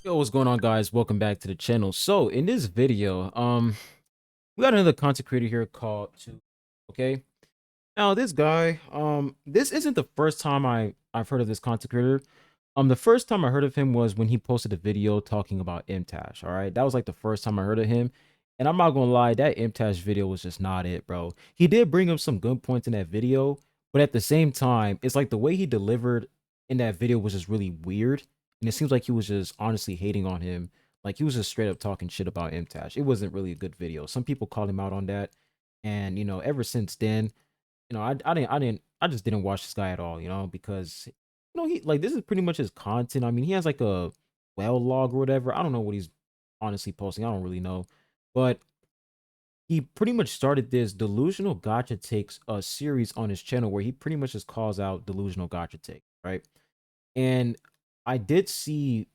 Yo, what's going on, guys? Welcome back to the channel. So in this video, we got another content creator here called to okay. Now this guy, this isn't the first time I've heard of this content creator. The first time I heard of him was when he posted a video talking about MTash. All right, that was like the first time I heard of him, and I'm not gonna lie, that MTash video was just not it, bro. He did bring up some good points in that video, but at the same time, it's like the way he delivered in that video was just really weird, and it seems like he was just honestly hating on him. Like he was just straight up talking shit about MTash. It wasn't really a good video. Some people called him out on that, and ever since then, I just didn't watch this guy at all, because he like this is pretty much his content. I mean, he has like a well log or whatever. I don't know what he's honestly posting. I don't really know. But he pretty much started this delusional gotcha takes series on his channel where he pretty much just calls out delusional gotcha take, right? And I did see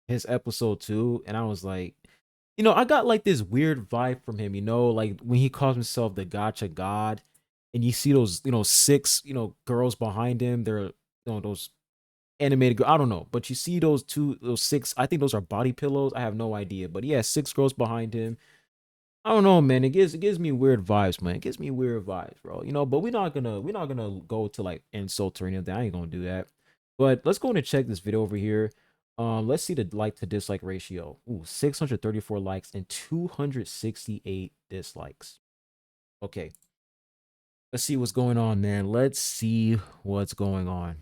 his episode too, and I was like, I got like this weird vibe from him, like when he calls himself the gotcha god, and you see those, six, girls behind him. They're, those animated girl. I don't know, but you see those six. I think those are body pillows. I have no idea, but he has six girls behind him. I don't know, man. It gives me weird vibes, man. It gives me weird vibes, bro. But we're not gonna go to like insults or anything. I ain't gonna do that. But let's go and check this video over here. Let's see the like to dislike ratio. Ooh, 634 likes and 268 dislikes. Okay, let's see what's going on, man. Let's see what's going on.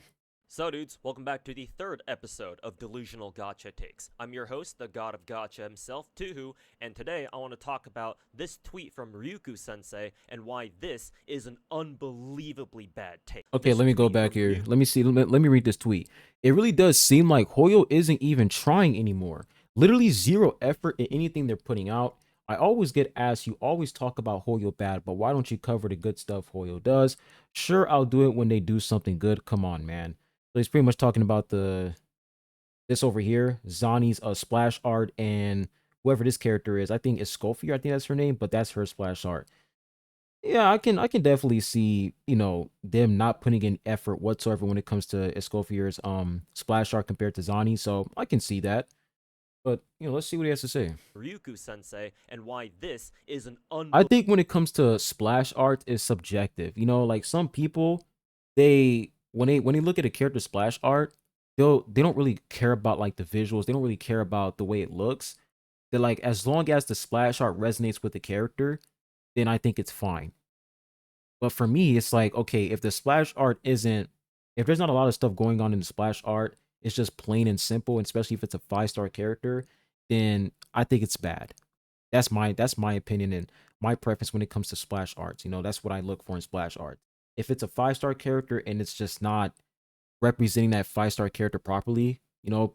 So dudes, welcome back to the third episode of Delusional Gotcha Takes. I'm your host, the god of gotcha himself, Tuhu, and today I want to talk about this tweet from Ryuku-sensei and why this is an unbelievably bad take. Okay, This let me go tweet back from here. Let me see. Let me read this tweet. It really does seem like Hoyo isn't even trying anymore. Literally zero effort in anything they're putting out. I always get asked, you always talk about Hoyo bad, but why don't you cover the good stuff Hoyo does? Sure, I'll do it when they do something good. Come on, man. So he's pretty much talking about this over here, Zani's splash art, and whoever this character is. I think it's Scofier. I think that's her name, but that's her splash art. Yeah, I can definitely see, them not putting in effort whatsoever when it comes to Escoffier's splash art compared to Zani. So I can see that. But let's see what he has to say. Ryuku-sensei and why this is an I think when it comes to splash art is subjective. Like some people, they when they look at a character splash art, they don't really care about like the visuals. They don't really care about the way it looks. They're like, as long as the splash art resonates with the character, then I think it's fine. But for me, it's like, okay, if the splash art isn't, if there's not a lot of stuff going on in the splash art, it's just plain and simple, and especially if it's a 5-star character, then I think it's bad. That's my opinion and my preference when it comes to splash arts. That's what I look for in splash art. If it's a 5-star character and it's just not representing that 5-star character properly,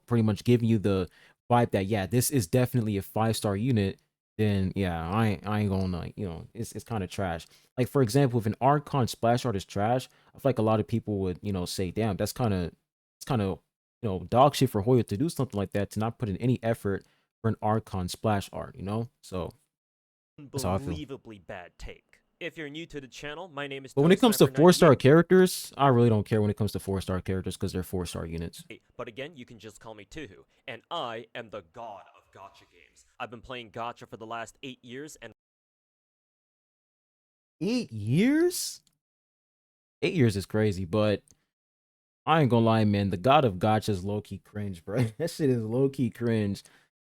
pretty much giving you the vibe that, yeah, this is definitely a 5-star unit, then yeah, I ain't gonna like, it's kind of trash. Like for example, if an Archon splash art is trash, I feel like a lot of people would, say, damn, it's kind of dog shit for Hoya to do something like that, to not put in any effort for an Archon splash art, So that's how I feel. unbelievably bad take. If you're new to the channel, my name is But when it comes to ToeSniper98. 4-star characters, I really don't care when it comes to 4-star characters because they're 4-star units. But again, you can just call me Tuhu, and I am the god of gotcha games. I've been playing gotcha for the last 8 years, and 8 years? 8 years is crazy, but I ain't gonna lie, man. The God of Gotcha is low key cringe, bro. That shit is low key cringe.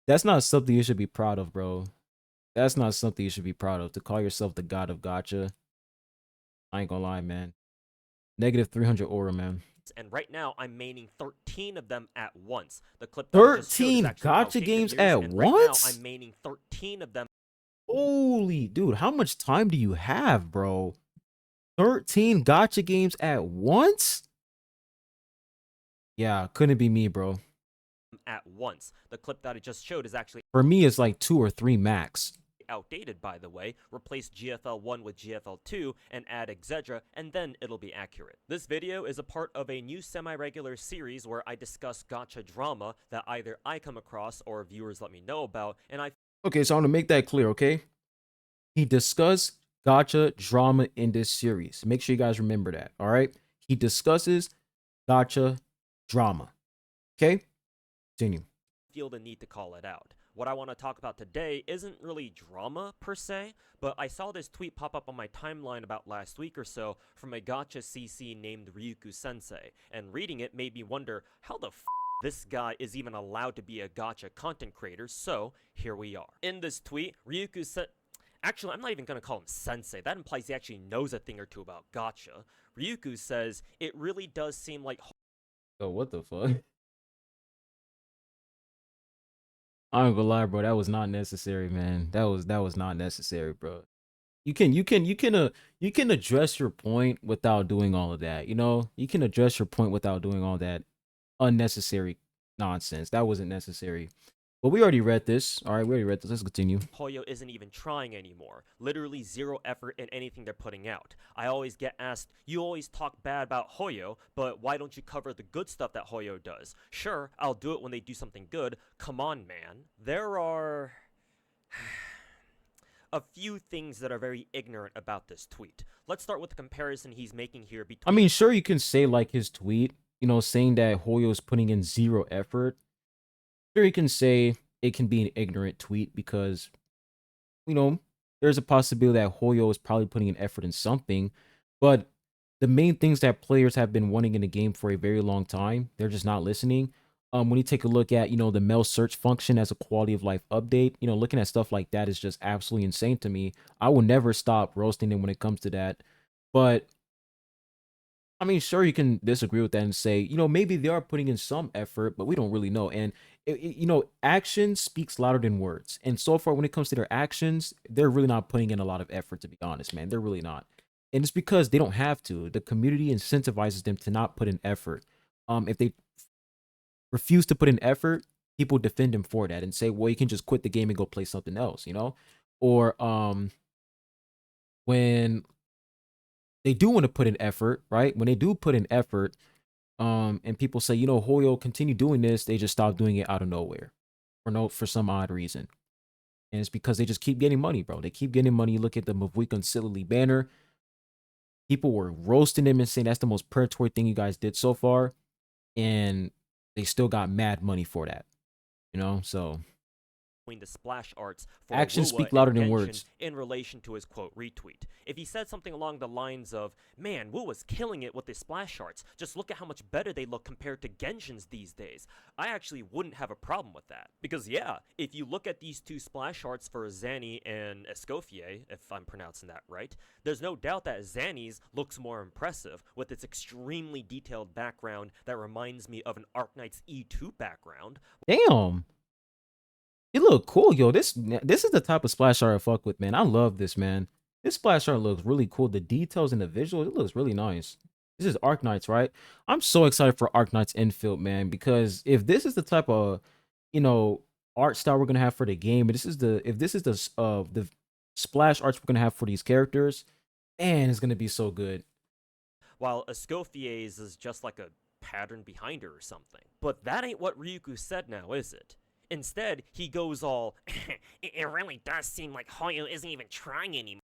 That's not something you should be proud of, bro. That's not something you should be proud of. To call yourself the God of Gotcha, I ain't gonna lie, man. Negative 300 aura, man. right now I'm maining 13 of them at once. The clip that I just showed is 13 actually gotcha outdated games news, at and right now once? I'm maining 13 of them. Holy dude, how much time do you have, bro? 13 gotcha games at once? Yeah, couldn't be me, bro. At once. The clip that I just showed is actually For me, it's like 2 or 3 max. outdated, by the way. Replace GFL1 with GFL2 and add etc, and then it'll be accurate. This video is a part of a new semi-regular series where I discuss gotcha drama that either I come across or viewers let me know about, and I Okay, so I want to make that clear, okay? He discussed gotcha drama in this series. Make sure you guys remember that, all right? He discusses gotcha drama. Okay? Continue. feel the need to call it out. What I want to talk about today isn't really drama per se, but I saw this tweet pop up on my timeline about last week or so from a gacha CC named Ryuku Sensei, and reading it made me wonder how the this guy is even allowed to be a gacha content creator, so here we are. In this tweet, Ryuku said, actually, I'm not even going to call him sensei. That implies he actually knows a thing or two about gacha. Ryuku says, it really does seem like... Oh, what the fuck? I ain't gonna lie, bro. That was not necessary, man. That was not necessary, bro. You can address your point without doing all of that. You know, you can address your point without doing all that unnecessary nonsense. That wasn't necessary. But we already read this. All right, we already read this. Let's continue. Hoyo isn't even trying anymore. Literally zero effort in anything they're putting out. I always get asked, you always talk bad about Hoyo, but why don't you cover the good stuff that Hoyo does? Sure, I'll do it when they do something good. Come on, man. There are... a few things that are very ignorant about this tweet. Let's start with the comparison he's making here between... I mean, sure, you can say like his tweet, you know, saying that Hoyo's putting in zero effort. Sure, you can say it can be an ignorant tweet because, you know, there's a possibility that Hoyo is probably putting an effort in something, but the main things that players have been wanting in the game for a very long time, they're just not listening. When you take a look at, you know, the mail search function as a quality of life update, you know, looking at stuff like that is just absolutely insane to me. I will never stop roasting them when it comes to that. But I mean, sure, you can disagree with that and say, you know, maybe they are putting in some effort, but we don't really know. And, you know, action speaks louder than words. And so far, when it comes to their actions, they're really not putting in a lot of effort, to be honest, man. They're really not. And it's because they don't have to. The community incentivizes them to not put in effort. If they refuse to put in effort, people defend them for that and say, well, you can just quit the game and go play something else, you know? Or when they do want to put in effort, right? When they do put in effort, and people say, you know, Hoyo, continue doing this, they just stop doing it out of nowhere for some odd reason. And it's because they just keep getting money, bro. They keep getting money. Look at the Mavuika Silly banner. People were roasting them and saying that's the most predatory thing you guys did so far. And they still got mad money for that. You know, so between the splash arts for actions Wuwa speak louder and than Genshin words. in relation to his quote retweet. If he said something along the lines of, man, Wuwa's killing it with the splash arts, just look at how much better they look compared to Genshin's these days, I actually wouldn't have a problem with that. Because yeah, if you look at these two splash arts for Zanny and Escoffier, if I'm pronouncing that right, there's no doubt that Zanny's looks more impressive with its extremely detailed background that reminds me of an Arknight's E2 background. Damn. It look cool, yo. This is the type of splash art I fuck with, man. I love this, man. This splash art looks really cool. The details and the visuals, it looks really nice. This is Arknights, right? I'm so excited for Arknights Infield, man, because if this is the type of, you know, art style we're gonna have for the game, and if this is the splash arts we're gonna have for these characters, man, it's gonna be so good. While Escoffier's is just like a pattern behind her or something. But that ain't what Ryuku said now, is it? Instead, he goes all, it really does seem like Hoyo isn't even trying anymore.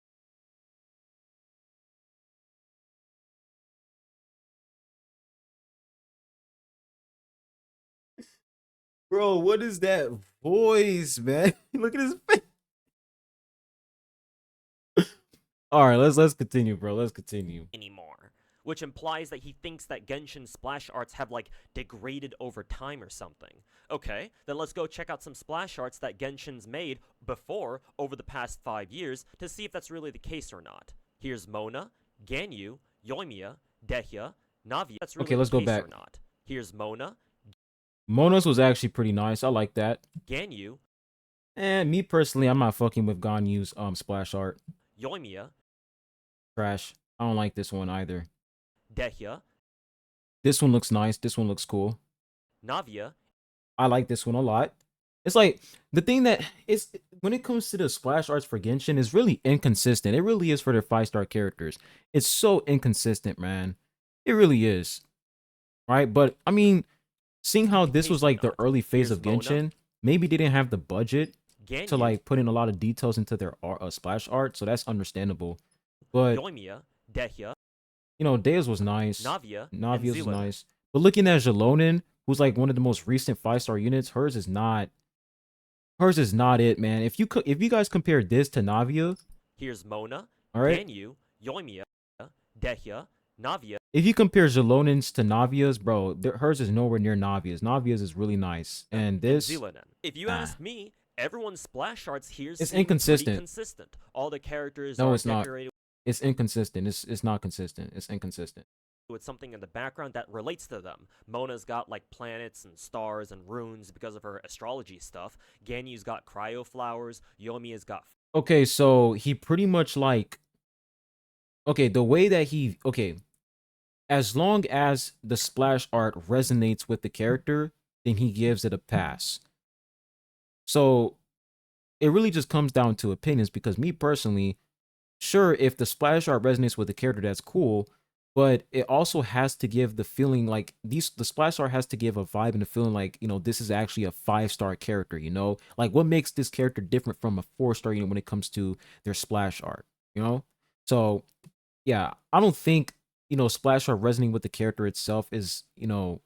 Bro, what is that voice, man? Look at his face. All right, let's continue, bro. Let's continue. Anymore. Which implies that he thinks that Genshin splash arts have, like, degraded over time or something. Okay, then let's go check out some splash arts that Genshin's made before over the past 5 years to see if that's really the case or not. Here's Mona, Ganyu, Yoimiya, Dehya, Navia. That's really Okay, let's the go case back. or not. Here's Mona, Monos was actually pretty nice. I like that. Ganyu, And me personally, I'm not fucking with Ganyu's splash art. Yoimiya, Trash. I don't like this one either. Dehya, This one looks nice. This one looks cool. Navia. I like this one a lot. It's like the thing that is when it comes to the splash arts for Genshin is really inconsistent. It really is for their 5-star characters. It's so inconsistent, man. It really is. Right? But I mean, seeing how this was like the early phase of Genshin, maybe they didn't have the budget Ganyu, to like put in a lot of details into their splash art, so that's understandable. But Yoimiya, Dehya, you know, Deus was nice. Navia, and Navia's was Zealot. nice. But looking at Jalonin, who's like one of the most recent 5-star units, hers is not it, man. If you guys compare this to Navia, Here's Mona, all right? Ganyu, Yoimiya, Dehya, Navia, If you compare Zelonin's to Navia's, bro, hers is nowhere near Navia's. Navia's is really nice. And and this, Zilonen. If you nah. ask me, everyone's splash arts here It's seem pretty inconsistent. consistent. All the characters No, are it's not. decorated It's inconsistent. It's not consistent. It's inconsistent. with something in the background that relates to them. Mona's got like planets and stars and runes because of her astrology stuff. Ganyu's got cryo flowers. Yoimiya's got Okay, so he pretty much like the way that as long as the splash art resonates with the character, then he gives it a pass. So it really just comes down to opinions because me personally, sure, if the splash art resonates with the character, that's cool, but it also has to give the feeling like the splash art has to give a vibe and a feeling like, this is actually a 5-star character, like what makes this character different from a 4-star unit when it comes to their splash art, so yeah, I don't think splash art resonating with the character itself is, it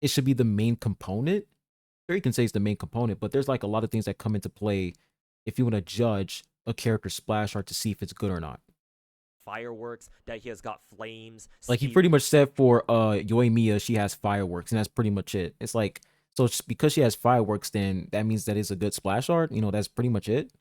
should be the main component. Sure, you can say it's the main component, but there's like a lot of things that come into play if you want to judge a character splash art to see if it's good or not. fireworks. Dehia's got flames. Like he pretty much said for Yoimiya, she has fireworks, and that's pretty much it. It's like, so just because she has fireworks, then that means that is a good splash art. That's pretty much it.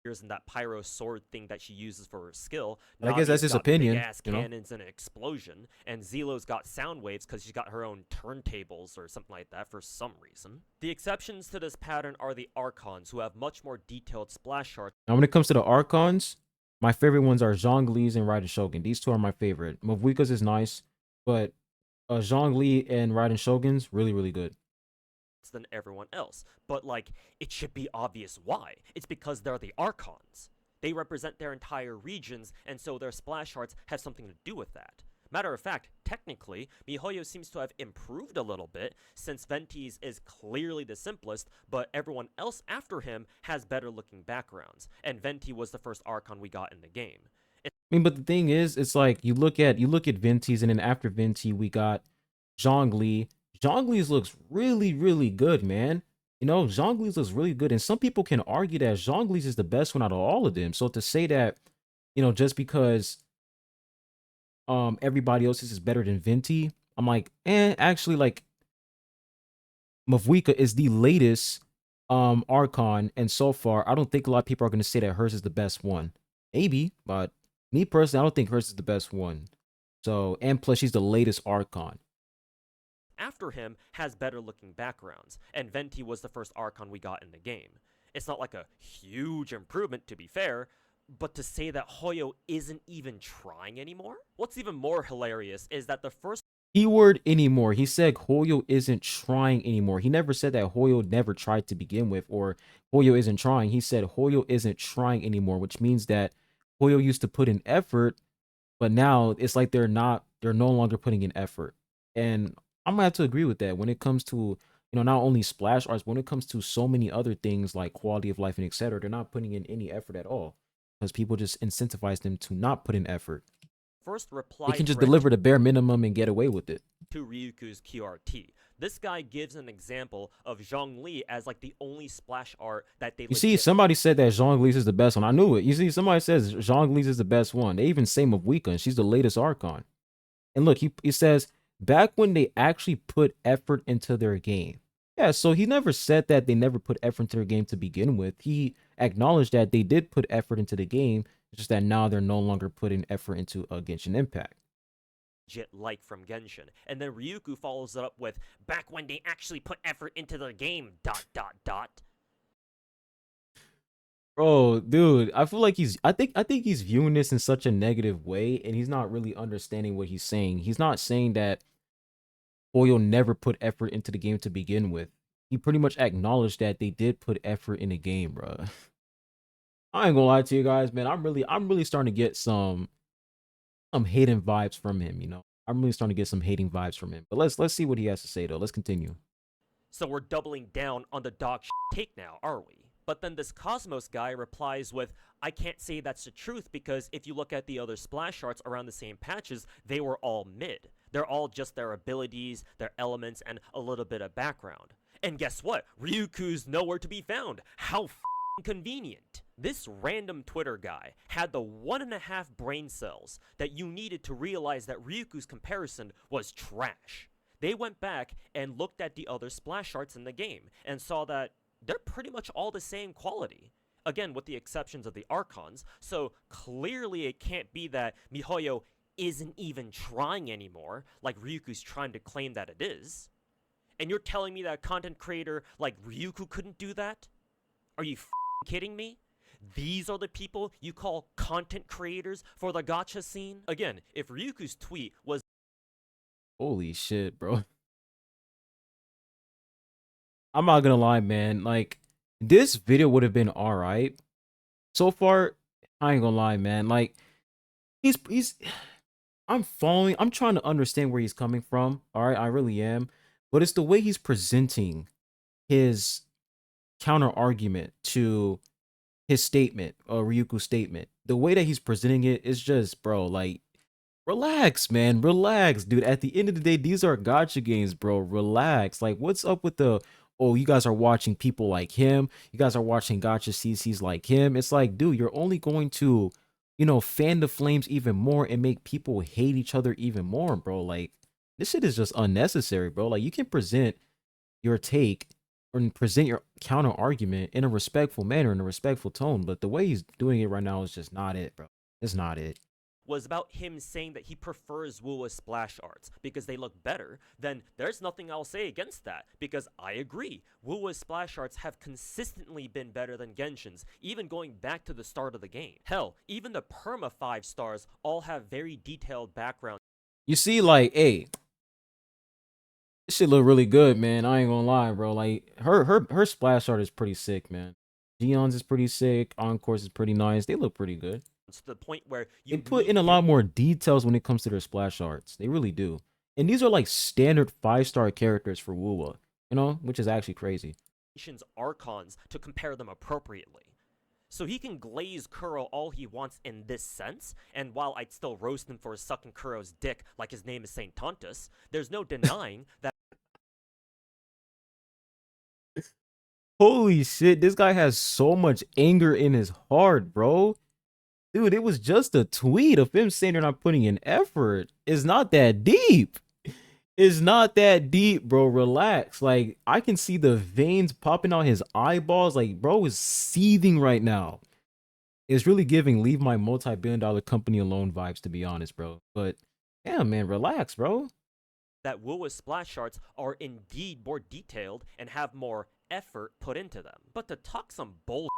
And that pyro sword thing that she uses for her skill. But I guess that's Navia's his got opinion. Big ass cannons and an explosion, and Zilo's got sound waves because she's got her own turntables or something like that for some reason. The exceptions to this pattern are the Archons, who have much more detailed splash arts. Now, when it comes to the Archons, my favorite ones are Zhongli's and Raiden Shogun. These two are my favorite. Mavuika's is nice, but Zhongli and Raiden Shogun's really, really good. Than everyone else, but like it should be obvious why. It's because they're the Archons. They represent their entire regions, and so their splash arts have something to do with that. Matter of fact, technically, MiHoYo seems to have improved a little bit, since Venti's is clearly the simplest, but everyone else after him has better looking backgrounds, and Venti was the first Archon we got in the game. I mean, but the thing is, it's like you look at Venti's, and then after Venti, we got Zhongli. Zhongli's looks really, really good, man. Zhongli's looks really good. And some people can argue that Zhongli's is the best one out of all of them. So to say that, just because everybody else's is better than Venti, I'm like, actually, like, Mavuika is the latest Archon, and so far, I don't think a lot of people are gonna say that hers is the best one. Maybe, but me personally, I don't think hers is the best one. So, and plus she's the latest Archon. After him has better looking backgrounds, and Venti was the first Archon we got in the game. It's not like a huge improvement, to be fair, but to say that Hoyo isn't even trying anymore? What's even more hilarious is that the first Keyword anymore. He said Hoyo isn't trying anymore. He never said that Hoyo never tried to begin with, or Hoyo isn't trying. He said Hoyo isn't trying anymore, which means that Hoyo used to put in effort, but now it's like they're no longer putting in effort. And I'm gonna have to agree with that when it comes to, not only splash arts, but when it comes to so many other things like quality of life and etc. They're not putting in any effort at all because people just incentivize them to not put in effort. first reply They can just deliver the bare minimum and get away with it. to Ryuku's QRT. This guy gives an example of Zhongli as like the only splash art that they You see, somebody said that Zhongli's is the best one. I knew it. You see, somebody says Zhongli's is the best one. They even say Mavuika, and she's the latest Archon. And look, he says, back when they actually put effort into their game. Yeah, so he never said that they never put effort into their game to begin with. He acknowledged that they did put effort into the game, it's just that now they're no longer putting effort into Genshin Impact. legit like from Genshin. And then Ryuku follows it up with, back when they actually put effort into the game, ... Bro, dude, I feel like I think he's viewing this in such a negative way, and he's not really understanding what he's saying. He's not saying that Oyo never put effort into the game to begin with. He pretty much acknowledged that they did put effort in the game, bro. I ain't gonna lie to you guys, man. I'm really starting to get some hating vibes from him, I'm really starting to get some hating vibes from him. But let's see what he has to say though. Let's continue. So we're doubling down on the dog take now, are we? But then this Cosmos guy replies with, I can't say that's the truth because if you look at the other splash arts around the same patches, they were all mid. They're all just their abilities, their elements, and a little bit of background. And guess what? Ryuku's nowhere to be found. How convenient. This random Twitter guy had the 1.5 brain cells that you needed to realize that Ryuku's comparison was trash. They went back and looked at the other splash arts in the game and saw that they're pretty much all the same quality. Again, with the exceptions of the Archons, so clearly it can't be that MiHoYo isn't even trying anymore, like Ryuku's trying to claim that it is. And you're telling me that a content creator like Ryuku couldn't do that? Are you kidding me? These are the people you call content creators for the gacha scene? Again, if Ryuku's tweet was Holy shit, bro. I'm not gonna lie, man. Like, this video would have been alright. So far, I ain't gonna lie, man. Like, he's I'm trying to understand where he's coming from. Alright, I really am. But it's the way he's presenting his counter argument to his statement, or Ryuku's statement. The way that he's presenting it is just, bro, like, relax, man. Relax, dude. At the end of the day, these are gacha games, bro. Relax. Like, what's up with the, oh, you guys are watching people like him. You guys are watching gacha CCs like him. It's like, dude, you're only going to, fan the flames even more and make people hate each other even more, bro. Like, this shit is just unnecessary, bro. Like, you can present your take or present your counter argument in a respectful manner, in a respectful tone, but the way he's doing it right now is just not it, bro. It's not it. Was about him saying that he prefers Wuwa's splash arts because they look better, then there's nothing I'll say against that, because I agree. Wuwa's splash arts have consistently been better than Genshin's, even going back to the start of the game. Hell, even the perma 5 stars all have very detailed background. You see, like, hey, this shit look really good, man. I ain't gonna lie, bro. Like, her splash art is pretty sick, man. Gion's is pretty sick. Encore's is pretty nice. They look pretty good. To the point where They you put in a lot more details when it comes to their splash arts. They really do. And these are like standard 5-star characters for Wuwa, which is actually crazy. Archons to compare them appropriately. So he can glaze Kuro all he wants in this sense, and while I'd still roast him for sucking Kuro's dick like his name is Saint Tontus, there's no denying that. Holy shit, this guy has so much anger in his heart, bro. Dude, it was just a tweet of him saying they're not putting in effort. It's not that deep. It's not that deep, bro. Relax. Like, I can see the veins popping out his eyeballs. Like, bro is seething right now. It's really giving leave my multi-billion-dollar company alone vibes, to be honest, bro. But, yeah, man, relax, bro. That Wuwa's splash arts are indeed more detailed and have more effort put into them. But to talk some bullshit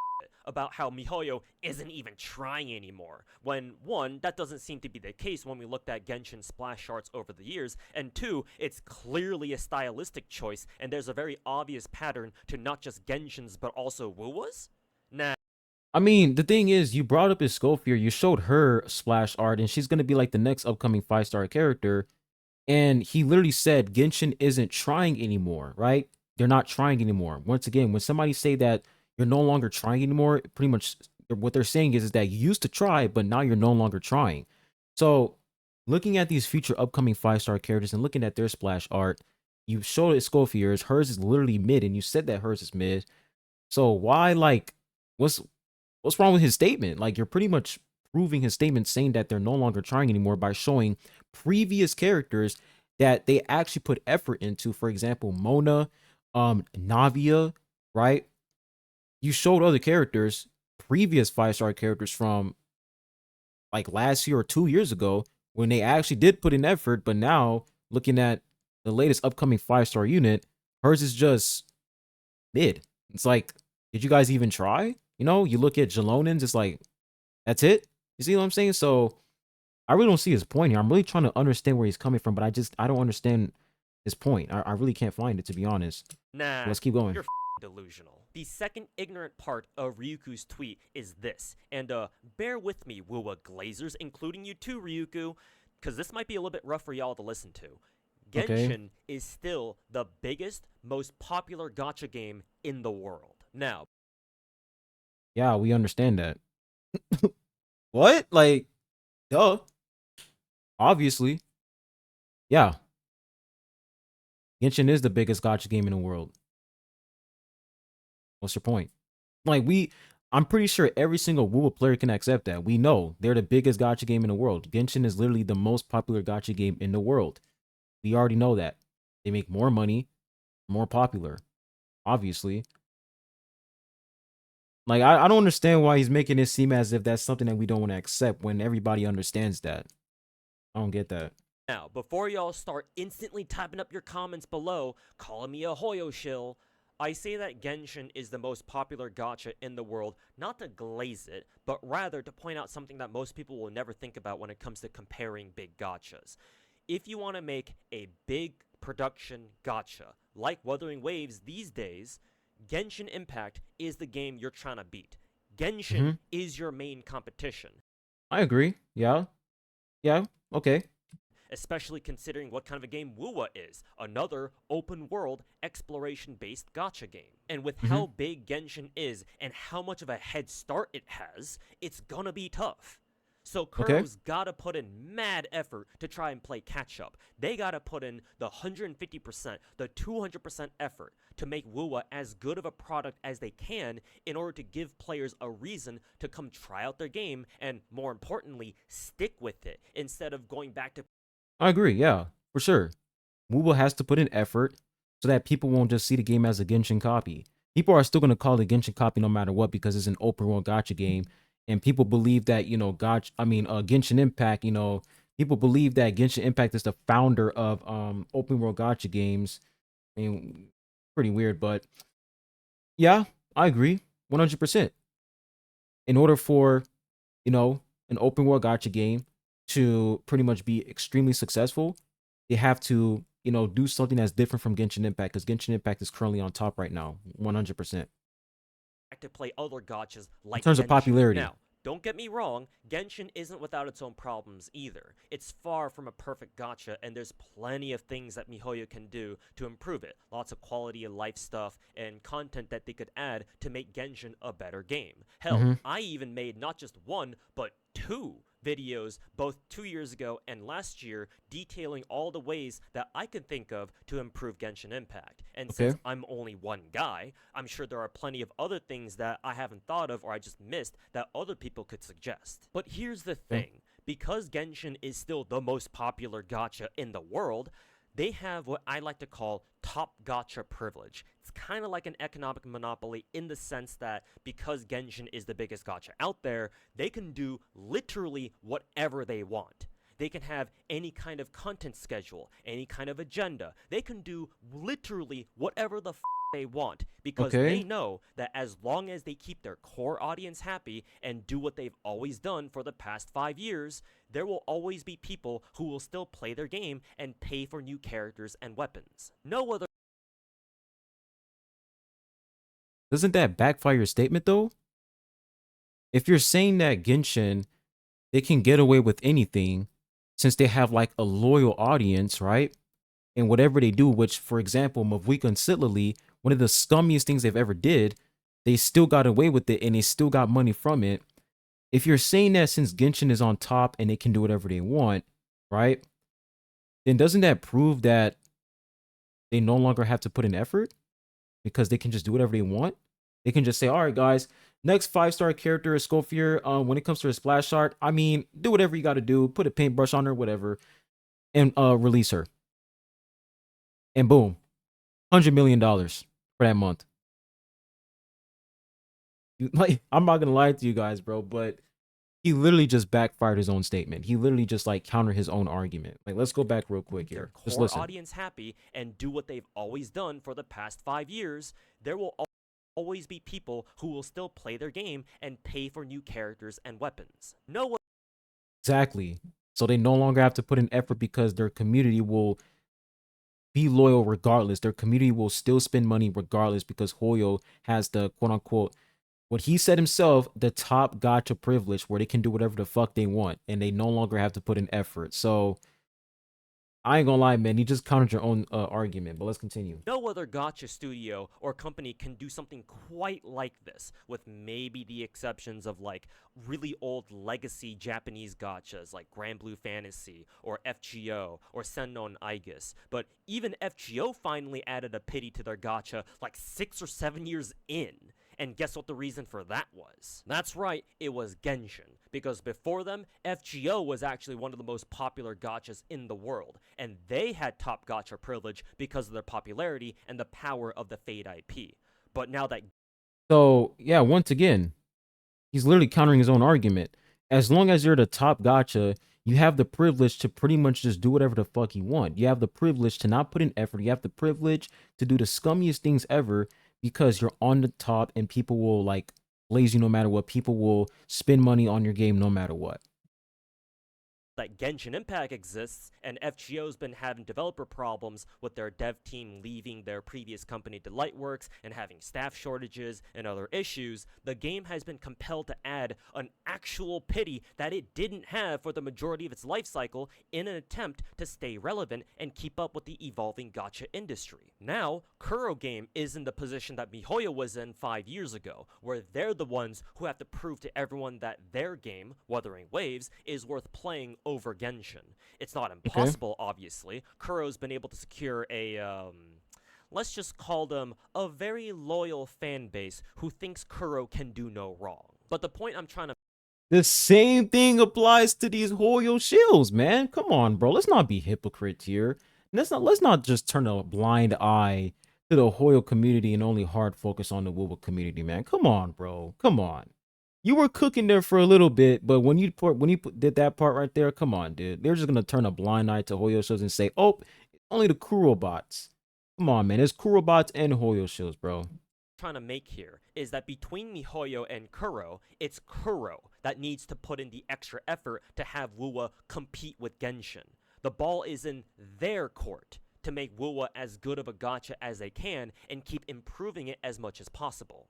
about how MiHoYo isn't even trying anymore, when one, that doesn't seem to be the case when we looked at Genshin splash arts over the years, and two, it's clearly a stylistic choice, and there's a very obvious pattern to not just Genshin's but also Wuwa's? Nah. I mean, the thing is, you brought up his Scofier, you showed her splash art, and she's gonna be like the next upcoming 5-star character, and he literally said Genshin isn't trying anymore, right? They're not trying anymore. Once again, when somebody say that you're no longer trying anymore, pretty much what they're saying is that you used to try, but now you're no longer trying. So looking at these future upcoming 5-star characters and looking at their splash art, you showed it Scofier's, hers is literally mid, and you said that hers is mid. So why, like, what's wrong with his statement? Like, you're pretty much proving his statement saying that they're no longer trying anymore by showing previous characters that they actually put effort into. For example, Mona, Navia, right? You showed other characters, previous 5-star characters from like last year or 2 years ago, when they actually did put in effort. But now looking at the latest upcoming 5-star unit, hers is just mid. It's like, did you guys even try? You look at Jalonen's, it's like, that's it. You see what I'm saying? So I really don't see his point here. I'm really trying to understand where he's coming from, but I don't understand his point. I really can't find it, to be honest. Nah, so let's keep going. You're delusional. The second ignorant part of Ryuku's tweet is this, and bear with me, Wuwa Glazers, including you too, Ryuku, because this might be a little bit rough for y'all to listen to. Genshin is still the biggest, most popular gacha game in the world. Now, yeah, we understand that. What? Like, duh. Obviously. Yeah, Genshin is the biggest gacha game in the world. What's your point? Like I'm pretty sure every single WoW player can accept that. We know they're the biggest gacha game in the world. Genshin is literally the most popular gacha game in the world. We already know that. They make more money, more popular, obviously. Like I don't understand why he's making it seem as if that's something that we don't want to accept when everybody understands that. I don't get that. Now, before y'all start instantly typing up your comments below, calling me a Hoyo shill, I say that Genshin is the most popular gacha in the world, not to glaze it, but rather to point out something that most people will never think about when it comes to comparing big gachas. If you want to make a big production gacha, like Wuthering Waves these days, Genshin Impact is the game you're trying to beat. Genshin is your main competition. I agree. Yeah. Yeah. Okay. Especially considering what kind of a game Wuwa is, another open world exploration based gacha game. And with how big Genshin is and how much of a head start it has, it's gonna be tough. So Kuro's gotta put in mad effort to try and play catch up. They gotta put in the 150%, the 200% effort to make Wuwa as good of a product as they can in order to give players a reason to come try out their game and, more importantly, stick with it instead of going back to. I agree. Yeah, for sure. Wuba has to put in effort so that people won't just see the game as a Genshin copy. People are still going to call it a Genshin copy no matter what because it's an open world gacha game, and people believe that Genshin Impact. People believe that Genshin Impact is the founder of open world gacha games. I mean, pretty weird, but yeah, I agree 100%. In order for an open world gacha game to pretty much be extremely successful, they have to, do something that's different from Genshin Impact because Genshin Impact is currently on top right now, 100%. To play other gachas In like terms of Genshin. popularity. Now, don't get me wrong, Genshin isn't without its own problems either. It's far from a perfect gacha, and there's plenty of things that MiHoYo can do to improve it. Lots of quality of life stuff and content that they could add to make Genshin a better game. Hell, I even made not just one, but two videos both 2 years ago and last year detailing all the ways that I could think of to improve Genshin Impact. And since I'm only one guy, I'm sure there are plenty of other things that I haven't thought of or I just missed that other people could suggest. But here's the thing, because Genshin is still the most popular gacha in the world, they have what I like to call top gacha privilege. It's kind of like an economic monopoly in the sense that because Genshin is the biggest gacha out there, they can do literally whatever they want. They can have any kind of content schedule, any kind of agenda. They can do literally whatever the they want because they know that as long as they keep their core audience happy and do what they've always done for the past 5 years, there will always be people who will still play their game and pay for new characters and weapons. No other. Doesn't that backfire your statement though? If you're saying that Genshin, they can get away with anything since they have like a loyal audience, right? And whatever they do, which for example, Mavuika and Sitlali, one of the scummiest things they've ever did, they still got away with it and they still got money from it. If you're saying that since Genshin is on top and they can do whatever they want, right? Then doesn't that prove that they no longer have to put in effort because they can just do whatever they want? They can just say, all right, guys, next 5-star character is Scofier. When it comes to a splash art, I mean, do whatever you got to do, put a paintbrush on her, whatever, and release her. And boom, $100 million for that month. Like, I'm not gonna lie to you guys, bro, but he literally just backfired his own statement. He literally just like countered his own argument. Like, let's go back real quick here. Just listen. Audience happy and do what they've always done for the past 5 years. There will always be people who will still play their game and pay for new characters and weapons. No one. Exactly. So they no longer have to put in effort because their community will be loyal regardless. Their community will still spend money regardless because Hoyo has the quote unquote, what he said himself, the top gacha privilege where they can do whatever the fuck they want and they no longer have to put in effort. So I ain't gonna lie, man. You just countered your own argument, but let's continue. No other gacha studio or company can do something quite like this, with maybe the exceptions of like really old legacy Japanese gachas like Grand Blue Fantasy or FGO or Sennon Aegis. But even FGO finally added a pity to their gacha like 6 or 7 years in. And guess what the reason for that was? That's right, it was Genshin. Because before them, FGO was actually one of the most popular gachas in the world, and they had top gacha privilege because of their popularity and the power of the Fate IP. But now that So yeah, once again, he's literally countering his own argument. As long as you're the top gotcha, you have the privilege to pretty much just do whatever the fuck you want. You have the privilege to not put in effort. You have the privilege to do the scummiest things ever because you're on the top and people will like blaze you no matter what. People will spend money on your game no matter what. Genshin Impact exists, and FGO's been having developer problems with their dev team leaving their previous company Delightworks and having staff shortages and other issues, the game has been compelled to add an actual pity that it didn't have for the majority of its life cycle in an attempt to stay relevant and keep up with the evolving gacha industry. Now, Kuro Game is in the position that MiHoYo was in 5 years ago, where they're the ones who have to prove to everyone that their game, Wuthering Waves, is worth playing over Genshin. It's not Okay. impossible, obviously. Kuro's been able to secure a, let's just call them a very loyal fan base who thinks Kuro can do no wrong. But the point I'm trying to The same thing applies to these Hoyo shills, man. Come on, bro. Let's not be hypocrites here. Let's not just turn a blind eye to the Hoyo community and only hard focus on the Woowa community, man. Come on, bro. Come on. You were cooking there for a little bit, but did that part right there, come on, dude. They're just gonna turn a blind eye to Hoyo shows and say, "Oh, it's only the Kuro bots." Come on, man. There's Kuro bots and Hoyo shows, bro. trying to make here is that between MiHoYo and Kuro, it's Kuro that needs to put in the extra effort to have Wuwa compete with Genshin. The ball is in their court to make Wuwa as good of a gacha as they can and keep improving it as much as possible.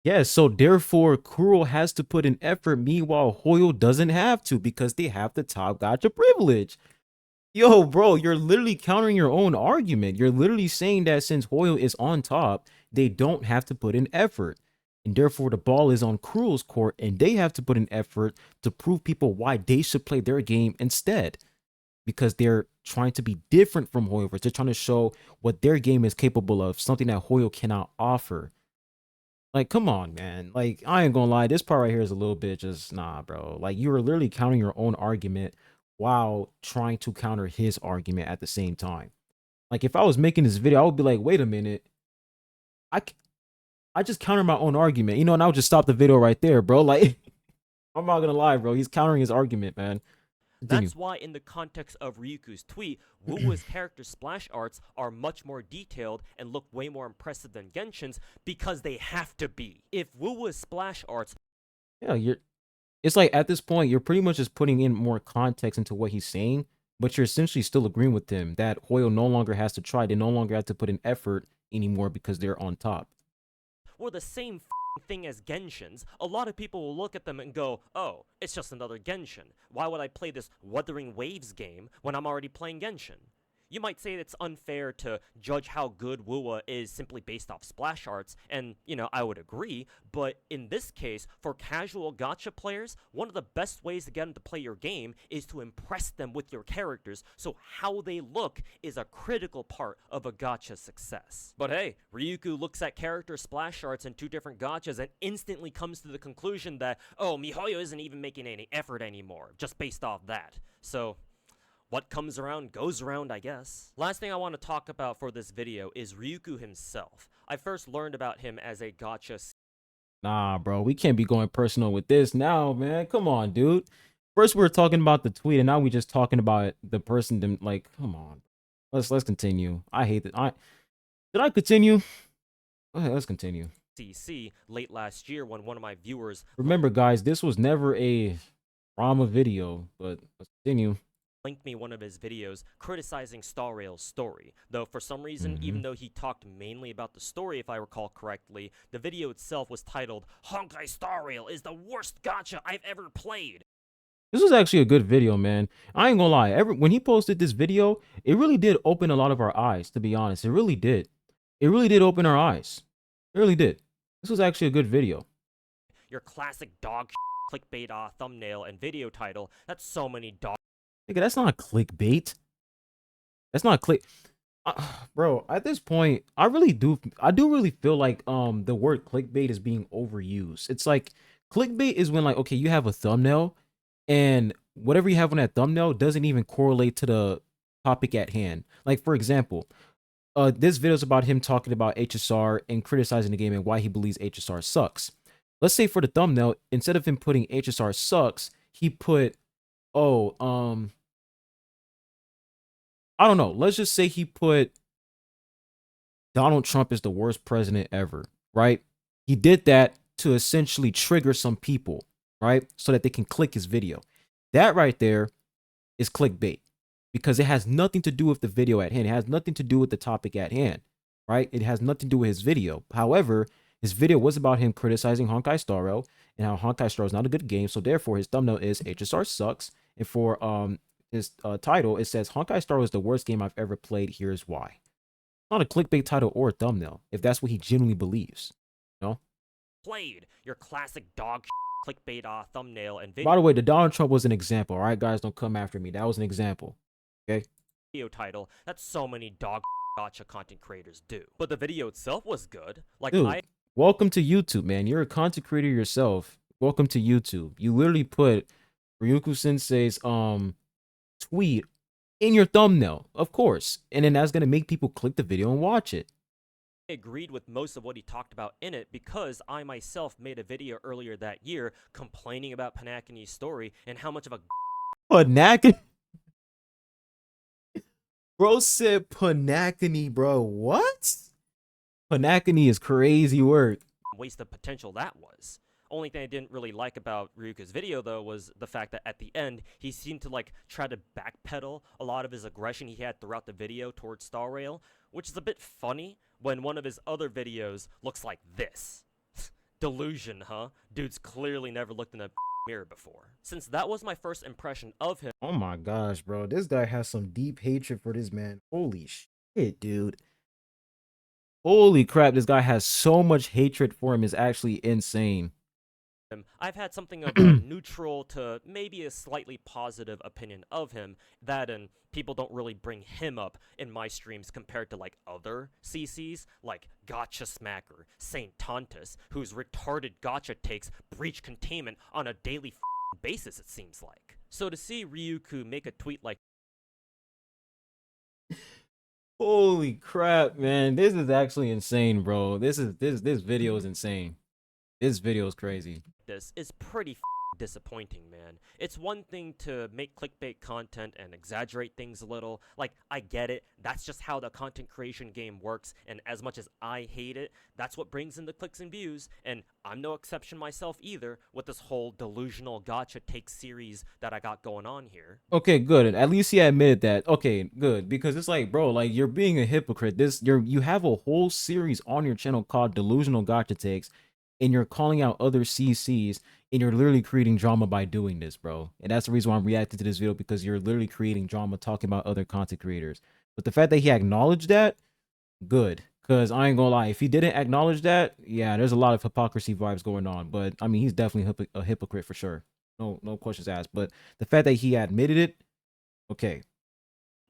Yes, so therefore Kuro has to put in effort. Meanwhile, Hoyo doesn't have to because they have the top gotcha privilege. Yo, bro, you're literally countering your own argument. You're literally saying that since Hoyo is on top, they don't have to put in effort. And therefore, the ball is on Kuro's court, and they have to put in effort to prove people why they should play their game instead. Because they're trying to be different from Hoyo. They're trying to show what their game is capable of, something that Hoyo cannot offer. Like, come on, man. Like, I ain't gonna lie. This part right here is a little bit just, nah, bro. Like, you are literally counting your own argument while trying to counter his argument at the same time. Like, if I was making this video, I would be like, wait a minute. I, I just countered my own argument, and I would just stop the video right there, bro. Like, I'm not gonna lie, bro. He's countering his argument, man. Continue. That's why, in the context of Ryuku's tweet, Wuwa's character splash arts are much more detailed and look way more impressive than Genshin's because they have to be. If Wuwa's splash arts Yeah, it's like at this point, you're pretty much just putting in more context into what he's saying, but you're essentially still agreeing with him that Hoyo no longer has to try. They no longer have to put in effort anymore because they're on top. were the same thing as Genshin's, a lot of people will look at them and go, oh, it's just another Genshin. Why would I play this Wuthering Waves game when I'm already playing Genshin? You might say it's unfair to judge how good Wuwa is simply based off splash arts, and, I would agree, but in this case, for casual gacha players, one of the best ways to get them to play your game is to impress them with your characters, so how they look is a critical part of a gacha success. But hey, Ryuku looks at character splash arts in 2 different gachas and instantly comes to the conclusion that, oh, MiHoYo isn't even making any effort anymore, just based off that. So, what comes around goes around, I guess. Last thing I want to talk about for this video is Ryuku himself. I first learned about him as a gacha. Nah, bro, we can't be going personal with this now, man. Come on, dude. First we were talking about the tweet, and now we just talking about the person. Like, come on. Let's continue. I hate that. Did I continue? Okay, let's continue. CC late last year when one of my viewers Remember, guys, this was never a drama video, but let's continue. linked me one of his videos criticizing Star Rail's story. Though for some reason, even though he talked mainly about the story, if I recall correctly, the video itself was titled, Honkai Star Rail is the worst gacha I've ever played. This was actually a good video, man. I ain't gonna lie. When he posted this video, it really did open a lot of our eyes, to be honest. It really did. It really did open our eyes. It really did. This was actually a good video. Your classic dog clickbait thumbnail and video title. That's so many dog. Nigga, that's not clickbait. That's not click. Bro, at this point, I do really feel like the word clickbait is being overused. It's like clickbait is when, like, okay, you have a thumbnail and whatever you have on that thumbnail doesn't even correlate to the topic at hand. Like, for example, this video is about him talking about HSR and criticizing the game and why he believes HSR sucks. Let's say for the thumbnail, instead of him putting HSR sucks, he put, oh, I don't know. Let's just say he put Donald Trump is the worst president ever, right? He did that to essentially trigger some people, right? So that they can click his video. That right there is clickbait because it has nothing to do with the video at hand. It has nothing to do with the topic at hand, right? It has nothing to do with his video. However, his video was about him criticizing Honkai Star Rail and how Honkai Star is not a good game. So therefore, his thumbnail is HSR sucks. And for his title, it says Honkai Star was the worst game I've ever played. Here's why. Not a clickbait title or a thumbnail, if that's what he genuinely believes. You know? Played your classic dog clickbait thumbnail and By the way, the Donald Trump was an example. All right, guys, don't come after me. That was an example. Okay. video title that so many dog gacha content creators do. But the video itself was good. Like, dude, welcome to YouTube, man. You're a content creator yourself. Welcome to YouTube. You literally put Ryuku Sensei's tweet in your thumbnail, of course, and then that's gonna make people click the video and watch it. I agreed with most of what he talked about in it because I myself made a video earlier that year complaining about Panakini's story and how much of a Panakini. Bro said Panakini, bro. What? Panakini is crazy work. waste of potential that was. Only thing I didn't really like about Ryuka's video, though, was the fact that at the end, he seemed to, like, try to backpedal a lot of his aggression he had throughout the video towards Star Rail, which is a bit funny when one of his other videos looks like this. Delusion, huh? Dude's clearly never looked in a mirror before. Since that was my first impression of him. Oh my gosh, bro. This guy has some deep hatred for this man. Holy shit, dude. Holy crap, this guy has so much hatred for him. Is actually insane. I've had something of a neutral to maybe a slightly positive opinion of him, that and people don't really bring him up in my streams compared to, like, other CCs, like Gacha Smacker, Saint Tontus, whose retarded gacha takes breach containment on a daily basis, it seems like. So to see Ryuku make a tweet like, holy crap, man. This is actually insane, bro. This video is insane. This video is crazy. This is pretty disappointing, man. It's one thing to make clickbait content and exaggerate things a little. Like, I get it. That's just how the content creation game works, and as much as I hate it, that's what brings in the clicks and views, and I'm no exception myself either with this whole delusional gacha take series that I got going on here. Okay, good. At least he admitted that. Okay, good. Because it's like, bro, like, you're being a hypocrite. You have a whole series on your channel called Delusional Gacha Takes, and you're calling out other CCs, and you're literally creating drama by doing this, bro. And that's the reason why I'm reacting to this video, because you're literally creating drama talking about other content creators. But the fact that he acknowledged that, good. Because I ain't gonna lie, if he didn't acknowledge that, yeah, there's a lot of hypocrisy vibes going on. But I mean, he's definitely a hypocrite for sure. No questions asked. But the fact that he admitted it, okay.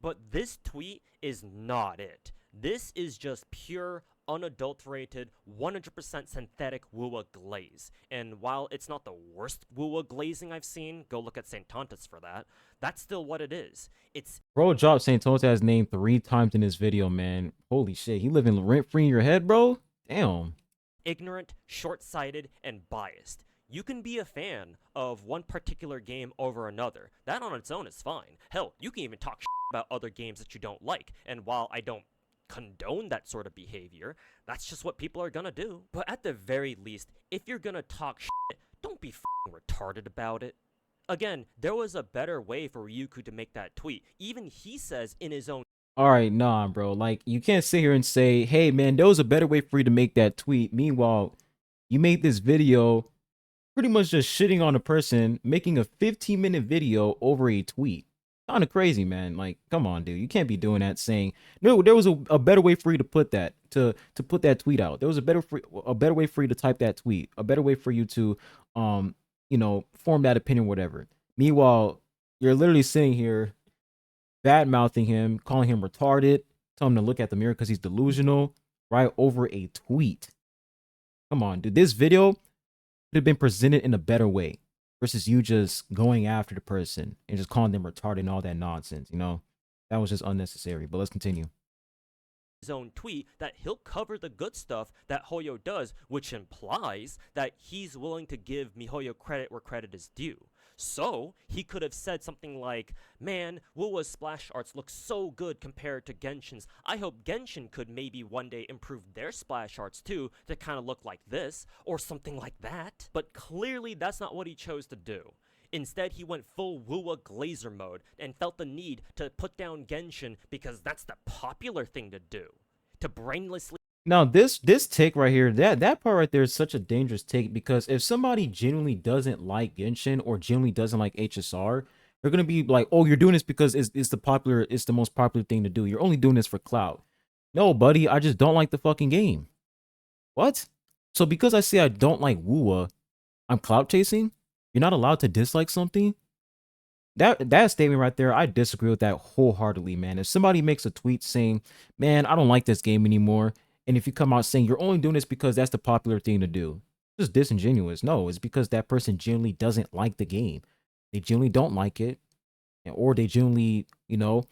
But this tweet is not it. This is just pure, unadulterated, 100% synthetic Wuwa glaze. And while it's not the worst Wuwa glazing I've seen, go look at St. Tontus for that, that's still what it is. It's... Bro dropped St. Tontus' name 3 times in this video, man. Holy shit, he living rent-free in your head, bro? Damn. Ignorant, short-sighted, and biased. You can be a fan of one particular game over another. That on its own is fine. Hell, you can even talk about other games that you don't like. And while I don't condone that sort of behavior, that's just what people are gonna do. But at the very least, if you're gonna talk shit, don't be retarded about it. Again, there was a better way for Ryuku to make that tweet. Even he says in his own... Alright, nah, bro. Like, you can't sit here and say, hey, man, there was a better way for you to make that tweet. Meanwhile, you made this video pretty much just shitting on a person making a 15-minute video over a tweet. Kind of crazy, man. Like, come on, dude. You can't be doing that saying, no, there was a better way for you to put that, to put that tweet out. There was a better way for you to type that tweet, a better way for you to form that opinion, whatever. Meanwhile, you're literally sitting here bad mouthing him, calling him retarded, telling him to look at the mirror because he's delusional, right? Over a tweet. Come on, dude. This video could have been presented in a better way versus you just going after the person and just calling them retarded and all that nonsense. That was just unnecessary. But let's continue. His own tweet that he'll cover the good stuff that Hoyo does, which implies that he's willing to give MiHoYo credit where credit is due. So, he could have said something like, man, Wuwa's splash arts look so good compared to Genshin's. I hope Genshin could maybe one day improve their splash arts too to kind of look like this, or something like that. But clearly that's not what he chose to do. Instead, he went full Wuwa Glazer mode and felt the need to put down Genshin because that's the popular thing to do. To brainlessly. Now, this take right here, that part right there is such a dangerous take, because if somebody genuinely doesn't like Genshin or genuinely doesn't like HSR, they're gonna be like, oh, you're doing this because it's the most popular thing to do. You're only doing this for clout. No, buddy, I just don't like the fucking game. What? So because I say I don't like Wuwa, I'm clout chasing? You're not allowed to dislike something? That statement right there, I disagree with that wholeheartedly, man. If somebody makes a tweet saying, man, I don't like this game anymore, and if you come out saying you're only doing this because that's the popular thing to do, it's just disingenuous. No, it's because that person genuinely doesn't like the game. They genuinely don't like it, or they genuinely, don't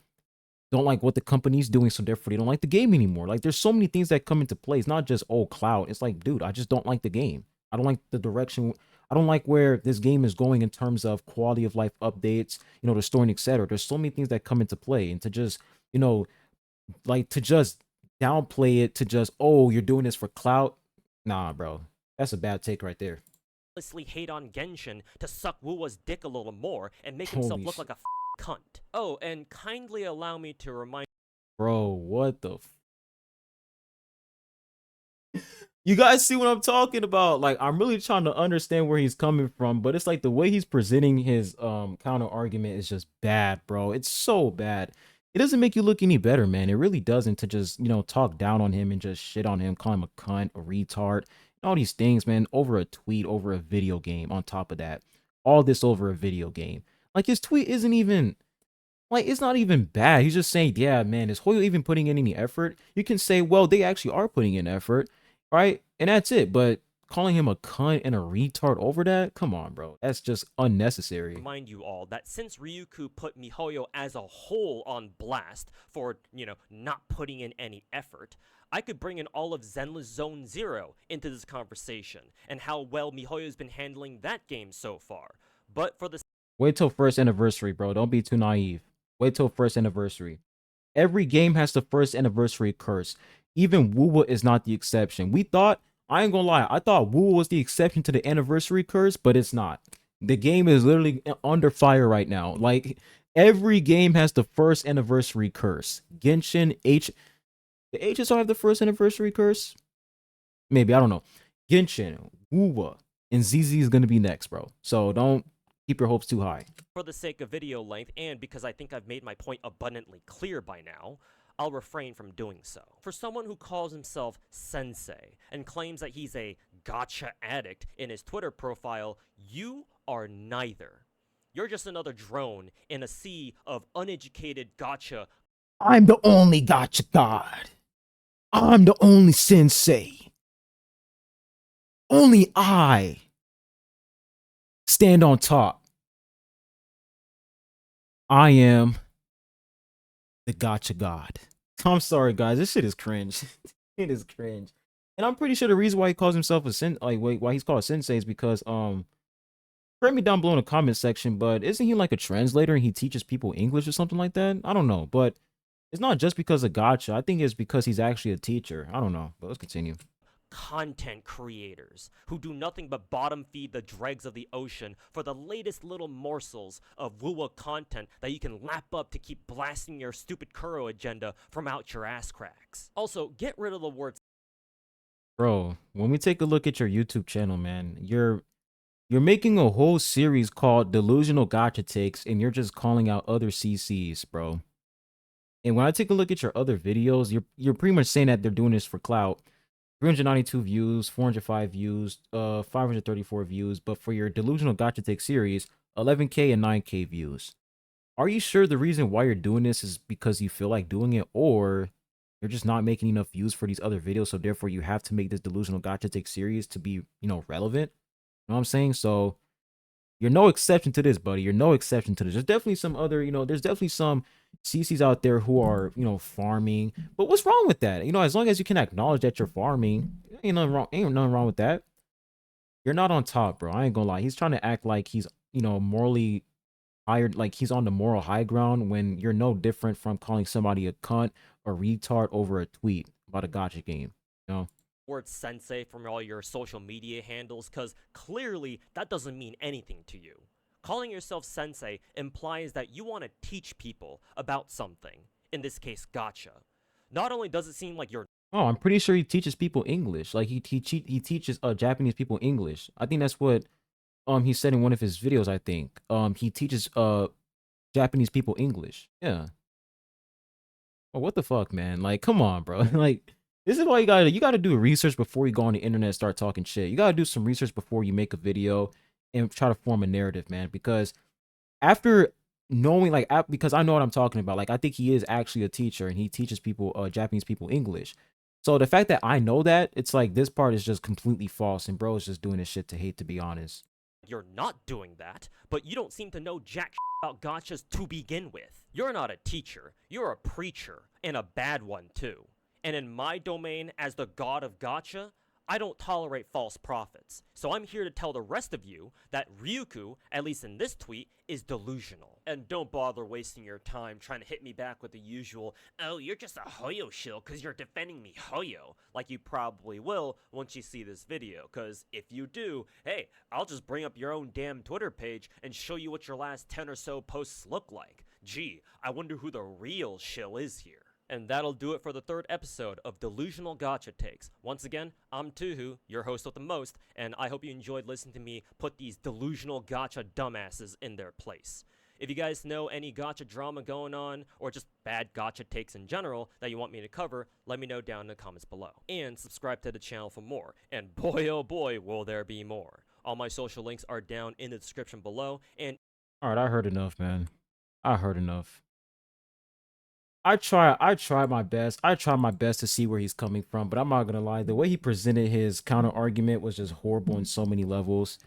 like what the company's doing, so therefore they don't like the game anymore. Like, there's so many things that come into play. It's not just, oh, clout. It's like, dude, I just don't like the game. I don't like the direction. I don't like where this game is going in terms of quality of life updates, the story, etc. There's so many things that come into play, and to just, to just downplay it to just, oh, you're doing this for clout. Nah, bro, that's a bad take right there. Hate on Genshin to suck Wuwa's dick a little more and make himself look like a cunt. Oh, and kindly allow me to remind. Bro, what the you guys see what I'm talking about? Like, I'm really trying to understand where he's coming from, but it's like the way he's presenting his counter argument is just bad, bro. It's so bad. It doesn't make you look any better, man. It really doesn't, to just, talk down on him and just shit on him, call him a cunt, a retard, all these things, man, over a tweet, over a video game. On top of that, all this over a video game. Like, his tweet isn't even, like, it's not even bad. He's just saying, yeah, man, is Hoyo even putting in any effort? You can say, well, they actually are putting in effort, right? And that's it. But calling him a cunt and a retard over that, come on, bro. That's just unnecessary. Remind you all that since Ryuku put MiHoYo as a whole on blast for, not putting in any effort, I could bring in all of Zenless Zone Zero into this conversation and how well MiHoYo's been handling that game so far. But for the wait till first anniversary, bro. Don't be too naive. Wait till first anniversary. Every game has the first anniversary curse. Even Wuwa is not the exception. I ain't gonna lie, I thought Wuwa was the exception to the anniversary curse, but it's not. The game is literally under fire right now. Like, every game has the first anniversary curse. Genshin, the HSR have the first anniversary curse? Maybe, I don't know. Genshin, Wuwa, and ZZ is gonna be next, bro. So don't keep your hopes too high. For the sake of video length, and because I think I've made my point abundantly clear by now, I'll refrain from doing so. For someone who calls himself Sensei and claims that he's a gacha addict in his Twitter profile, you are neither. You're just another drone in a sea of uneducated gacha. I'm the only gacha god. I'm the only sensei. Only I stand on top. I am the gacha god. I'm sorry, guys. This shit is cringe. It is cringe. And I'm pretty sure the reason why he calls himself a why he's called a sensei is because correct me down below in the comment section, but isn't he like a translator and he teaches people English or something like that? I don't know, but it's not just because of gacha. I think it's because he's actually a teacher. I don't know, but let's continue. Content creators who do nothing but bottom feed the dregs of the ocean for the latest little morsels of Wuwa content that you can lap up to keep blasting your stupid Kuro agenda from out your ass cracks. Also, get rid of the words. Bro, when we take a look at your YouTube channel, man, you're You're making a whole series called Delusional Gacha Takes, and you're just calling out other CCs, bro. And when I take a look at your other videos, you're pretty much saying that they're doing this for clout. 392 views, 405 views, 534 views, but for your Delusional Gacha Take series, 11K and 9K views. Are you sure the reason why you're doing this is because you feel like doing it, or you're just not making enough views for these other videos, so therefore you have to make this Delusional Gacha Take series to be, relevant? You know what I'm saying? So you're no exception to this, buddy. You're no exception to this. There's definitely some other, there's definitely some CCs out there who are, farming. But what's wrong with that? As long as you can acknowledge that you're farming, ain't nothing wrong. Ain't nothing wrong with that. You're not on top, bro. I ain't gonna lie. He's trying to act like he's, morally higher, like he's on the moral high ground when you're no different from calling somebody a cunt or retard over a tweet about a gotcha game. You know? Word sensei from all your social media handles, because clearly that doesn't mean anything to you. Calling yourself sensei implies that you want to teach people about something, in this case gacha. Not only does it seem like you're Oh, I'm pretty sure he teaches people English. Like he teaches Japanese people English. I think that's what he said in one of his videos. I think he teaches Japanese people English. Yeah. Oh, what the fuck, man? Like, come on, bro. Like, this is why you gotta do research before you go on the internet and start talking shit. You gotta do some research before you make a video and try to form a narrative, man. Because after knowing, like, because I know what I'm talking about. Like, I think he is actually a teacher and he teaches people, Japanese people English. So the fact that I know that, it's like this part is just completely false, and bro is just doing this shit to hate, to be honest. you're not doing that, but you don't seem to know jack about gachas to begin with. You're not a teacher, you're a preacher, and a bad one too. And in my domain as the god of gacha, I don't tolerate false prophets. So I'm here to tell the rest of you that Ryuku, at least in this tweet, is delusional. And don't bother wasting your time trying to hit me back with the usual, oh, you're just a Hoyo shill because you're defending me Hoyo, like you probably will once you see this video, because if you do, hey, I'll just bring up your own damn Twitter page and show you what your last 10 or so posts look like. Gee, I wonder who the real shill is here. And that'll do it for the third episode of Delusional Gacha Takes. Once again, I'm Tuhu, your host with the most, and I hope you enjoyed listening to me put these delusional gacha dumbasses in their place. If you guys know any gacha drama going on, or just bad gacha takes in general that you want me to cover, let me know down in the comments below. And subscribe to the channel for more, and boy oh boy will there be more. All my social links are down in the description below, and All right, I heard enough, man. I heard enough. I tried my best. I tried my best to see where he's coming from, but I'm not gonna lie. The way he presented his counter argument was just horrible in so many levels.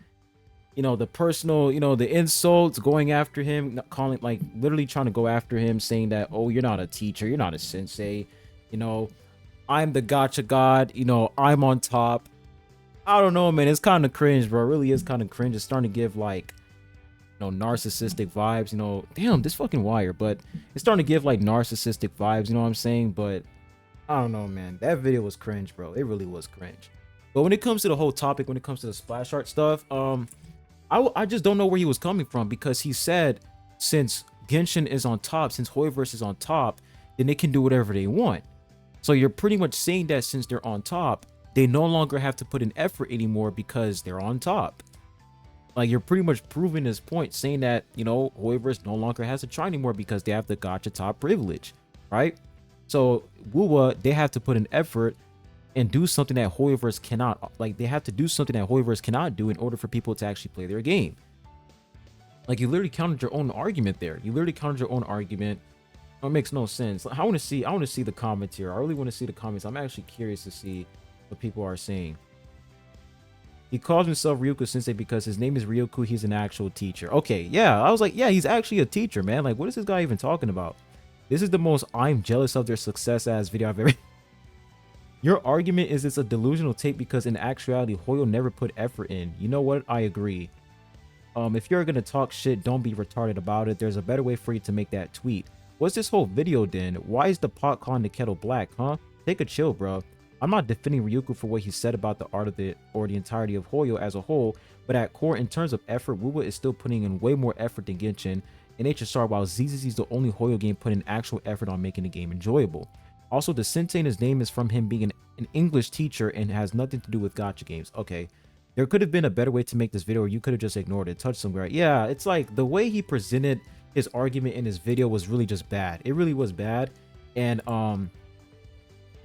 The personal, the insults, going after him, calling, like, literally trying to go after him, saying that, oh, you're not a teacher, you're not a sensei, I'm the gotcha god, I'm on top. I don't know, man. It's kind of cringe, bro. It really is kind of cringe. It's starting to give, like, narcissistic vibes. Damn, this fucking wire. But it's starting to give, like, narcissistic vibes, you know what I'm saying? But I don't know, man. That video was cringe, bro. It really was cringe. But when it comes to the whole topic, when it comes to the splash art stuff, I just don't know where he was coming from, because he said since Genshin is on top, since Hoyoverse is on top, then they can do whatever they want. So you're pretty much saying that since they're on top, they no longer have to put in effort anymore because they're on top. Like, you're pretty much proving this point, saying that, Hoyoverse no longer has to try anymore because they have the gacha top privilege, right? So Wuwa, they have to put in effort and do something that Hoyoverse cannot. Like, they have to do something that Hoyoverse cannot do in order for people to actually play their game. Like, you literally countered your own argument there. You literally countered your own argument. It makes no sense. I want to see the comments here. I really want to see the comments. I'm actually curious to see what people are saying. He calls himself Ryuku Sensei because his name is Ryuku. He's an actual teacher. Okay, yeah. I was like, yeah, he's actually a teacher, man. Like, what is this guy even talking about? This is the most I'm jealous of their success ass video I've ever. Your argument is it's a delusional take because in actuality, Hoyo never put effort in. You know what? I agree. If you're gonna talk shit, don't be retarded about it. There's a better way for you to make that tweet. What's this whole video then? Why is the pot calling the kettle black, huh? Take a chill, bro. I'm not defending Ryuku for what he said about the art of the entirety of Hoyo as a whole, but at core, in terms of effort, Wuwa is still putting in way more effort than Genshin and HSR, while ZZZ is the only Hoyo game putting actual effort on making the game enjoyable. Also, the sensei in his name is from him being an English teacher and has nothing to do with gacha games. Okay, There could have been a better way to make this video, or you could have just ignored it, touched some grass. Yeah, it's like the way he presented his argument in his video was really just bad. It really was bad. And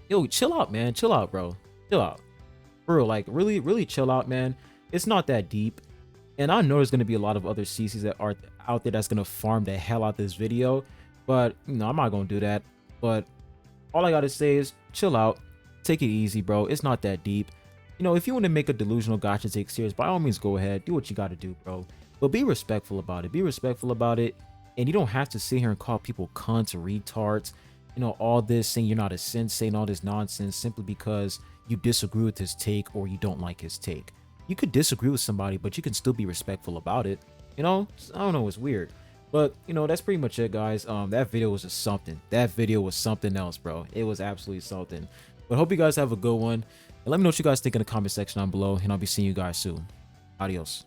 yo, chill out, man. Chill out, bro. Chill out. For real, like really chill out, man. It's not that deep. And I know there's gonna be a lot of other CCs that are out there that's gonna farm the hell out this video. But you know, I'm not gonna do that. But all I gotta say is chill out. Take it easy, bro. It's not that deep. You know, if you want to make a delusional gacha take serious, by all means go ahead. Do what you gotta do, bro. But be respectful about it. Be respectful about it. And you don't have to sit here and call people cunts or retards. You know, all this saying you're not a sensei and all this nonsense simply because you disagree with his take or you don't like his take. You could disagree with somebody, but you can still be respectful about it. You know, I don't know, it's weird. But, you know, that's pretty much it, guys. That video was just something. That video was something else, bro. It was absolutely something. But hope you guys have a good one. And let me know what you guys think in the comment section down below. And I'll be seeing you guys soon. Adios.